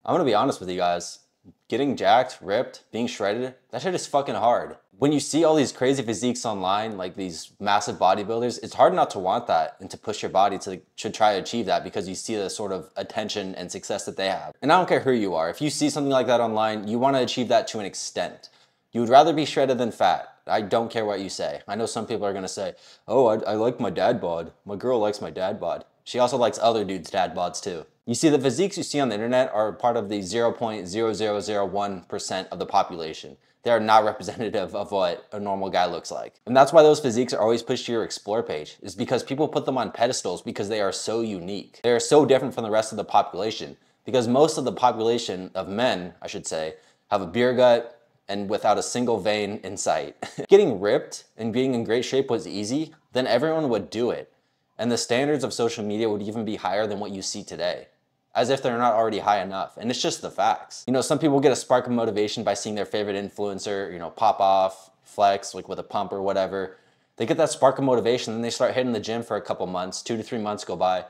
I'm gonna be honest with you guys. Getting jacked, ripped, being shredded, that shit is fucking hard. When you see all these crazy physiques online, like these massive bodybuilders, it's hard not to want that and to push your body to try to achieve that because you see the sort of attention and success that they have. And I don't care who you are. If you see something like that online, you want to achieve that to an extent. You would rather be shredded than fat. I don't care what you say. I know some people are gonna say, oh, I like my dad bod. My girl likes my dad bod. She also likes other dudes' dad bods too. You see, the physiques you see on the internet are part of the 0.0001% of the population. They are not representative of what a normal guy looks like. And that's why those physiques are always pushed to your explore page, is because people put them on pedestals because they are so unique. They are so different from the rest of the population because most of the population of men, I should say, have a beer gut and without a single vein in sight. Getting ripped and being in great shape was easy, then everyone would do it. And the standards of social media would even be higher than what you see today, as if they're not already high enough. And it's just the facts. You know, some people get a spark of motivation by seeing their favorite influencer, you know, pop off, flex, like with a pump or whatever. They get that spark of motivation and they start hitting the gym for a couple months, 2 to 3 months go by,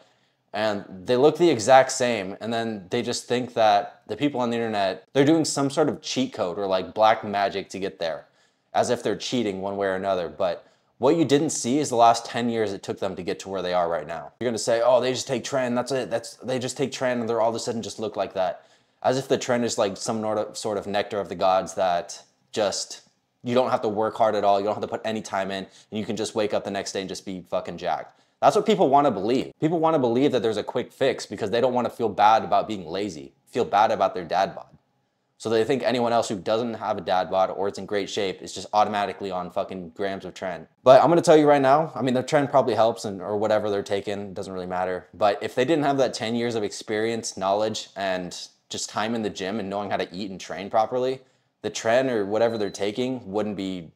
and they look the exact same. And then they just think that the people on the internet, they're doing some sort of cheat code or like black magic to get there, as if they're cheating one way or another. But what you didn't see is the last 10 years it took them to get to where they are right now. You're gonna say, oh, they just take trend, that's it. They just take trend and they're all of a sudden just look like that. As if the trend is like some sort of nectar of the gods that just, you don't have to work hard at all, you don't have to put any time in, and you can just wake up the next day and just be fucking jacked. That's what people wanna believe. People wanna believe that there's a quick fix because they don't wanna feel bad about being lazy, feel bad about their dad bod. So they think anyone else who doesn't have a dad bod or it's in great shape is just automatically on fucking grams of trend. But I'm gonna tell you right now, I mean, the trend probably helps or whatever they're taking, doesn't really matter. But if they didn't have that 10 years of experience, knowledge, and just time in the gym and knowing how to eat and train properly, the trend or whatever they're taking wouldn't do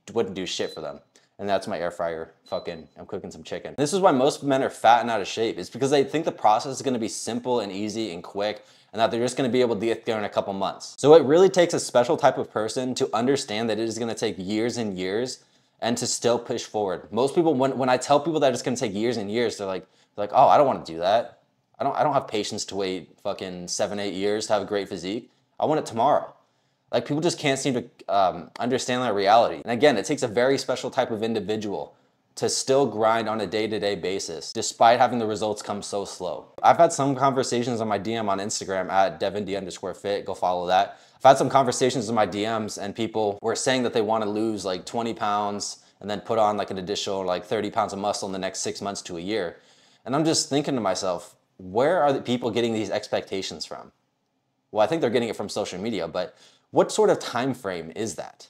shit for them. And that's my air fryer. I'm cooking some chicken. This is why most men are fat and out of shape. It's because they think the process is gonna be simple and easy and quick, and that they're just gonna be able to get there in a couple months. So it really takes a special type of person to understand that it is gonna take years and years and to still push forward. Most people, when I tell people that it's gonna take years and years, they're like, oh, I don't wanna do that. I don't have patience to wait fucking 7, 8 years to have a great physique. I want it tomorrow. Like, people just can't seem to understand that reality. And again, it takes a very special type of individual to still grind on a day-to-day basis, despite having the results come so slow. I've had some conversations on my DM on Instagram at DevinD_fit, go follow that. I've had some conversations in my DMs and people were saying that they want to lose like 20 pounds and then put on like an additional like 30 pounds of muscle in the next 6 months to a year. And I'm just thinking to myself, where are the people getting these expectations from? Well, I think they're getting it from social media, but what sort of time frame is that?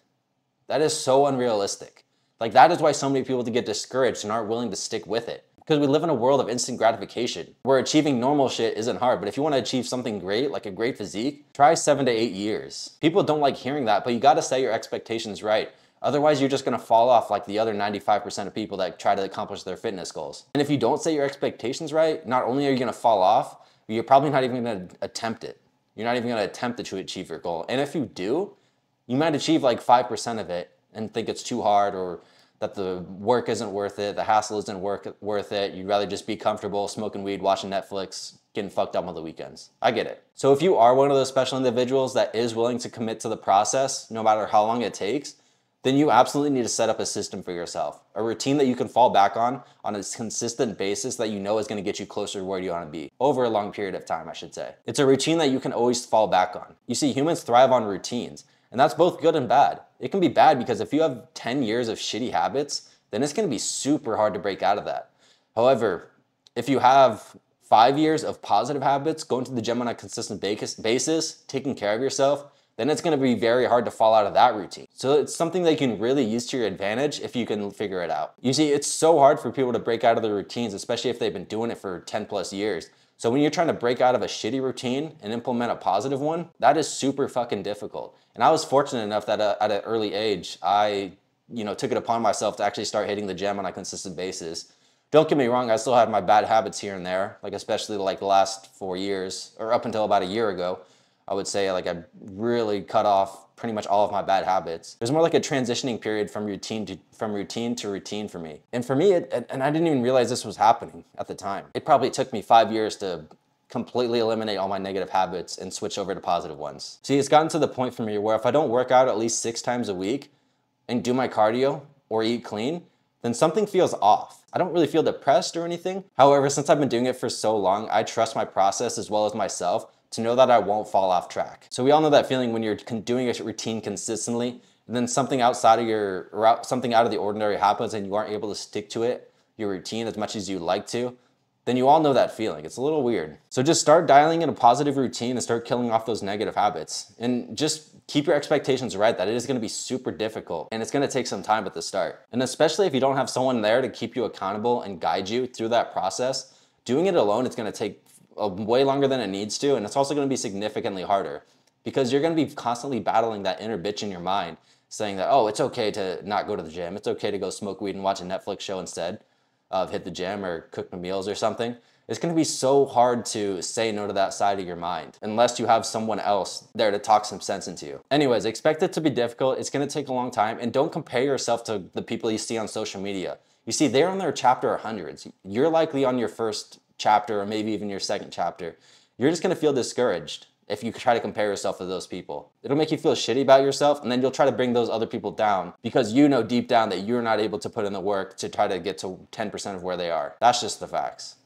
That is so unrealistic. Like, that is why so many people get discouraged and aren't willing to stick with it. Because we live in a world of instant gratification, where achieving normal shit isn't hard. But if you want to achieve something great, like a great physique, try 7 to 8 years. People don't like hearing that, but you got to set your expectations right. Otherwise, you're just going to fall off like the other 95% of people that try to accomplish their fitness goals. And if you don't set your expectations right, not only are you going to fall off, you're probably not even going to attempt it. You're not even going to attempt to achieve your goal. And if you do, you might achieve like 5% of it and think it's too hard, or that the work isn't worth it, the hassle isn't worth it. You'd rather just be comfortable smoking weed, watching Netflix, getting fucked up on the weekends. I get it. So if you are one of those special individuals that is willing to commit to the process, no matter how long it takes, then you absolutely need to set up a system for yourself, a routine that you can fall back on a consistent basis that you know is gonna get you closer to where you wanna be, over a long period of time, I should say. It's a routine that you can always fall back on. You see, humans thrive on routines, and that's both good and bad. It can be bad because if you have 10 years of shitty habits, then it's gonna be super hard to break out of that. However, if you have 5 years of positive habits, going to the gym on a consistent basis, taking care of yourself, then it's gonna be very hard to fall out of that routine. So it's something that you can really use to your advantage if you can figure it out. You see, it's so hard for people to break out of their routines, especially if they've been doing it for 10+ years. So when you're trying to break out of a shitty routine and implement a positive one, that is super fucking difficult. And I was fortunate enough that at an early age, I took it upon myself to actually start hitting the gym on a consistent basis. Don't get me wrong, I still had my bad habits here and there, like especially like the last 4 years, or up until about a year ago. I would say like I really cut off pretty much all of my bad habits. There's more like a transitioning period from routine to routine for me. And for me, and I didn't even realize this was happening at the time. It probably took me 5 years to completely eliminate all my negative habits and switch over to positive ones. See, it's gotten to the point for me where if I don't work out at least 6 times a week and do my cardio or eat clean, then something feels off. I don't really feel depressed or anything. However, since I've been doing it for so long, I trust my process as well as myself to know that I won't fall off track. So we all know that feeling when you're doing a routine consistently, and then something outside of something out of the ordinary happens and you aren't able to stick to it, your routine, as much as you like to, then you all know that feeling. It's a little weird. So just start dialing in a positive routine and start killing off those negative habits. And just keep your expectations right that it is gonna be super difficult and it's gonna take some time at the start. And especially if you don't have someone there to keep you accountable and guide you through that process, doing it alone, it's gonna take way longer than it needs to, and it's also gonna be significantly harder because you're gonna be constantly battling that inner bitch in your mind saying that, oh, it's okay to not go to the gym. It's okay to go smoke weed and watch a Netflix show instead of hit the gym or cook my meals or something. It's gonna be so hard to say no to that side of your mind unless you have someone else there to talk some sense into you. Anyways, expect it to be difficult. It's gonna take a long time, and don't compare yourself to the people you see on social media. You see, they're on their chapter hundreds. You're likely on your first chapter or maybe even your second chapter. You're just gonna feel discouraged if you try to compare yourself to those people. It'll make you feel shitty about yourself, and then you'll try to bring those other people down because you know deep down that you're not able to put in the work to try to get to 10% of where they are. That's just the facts.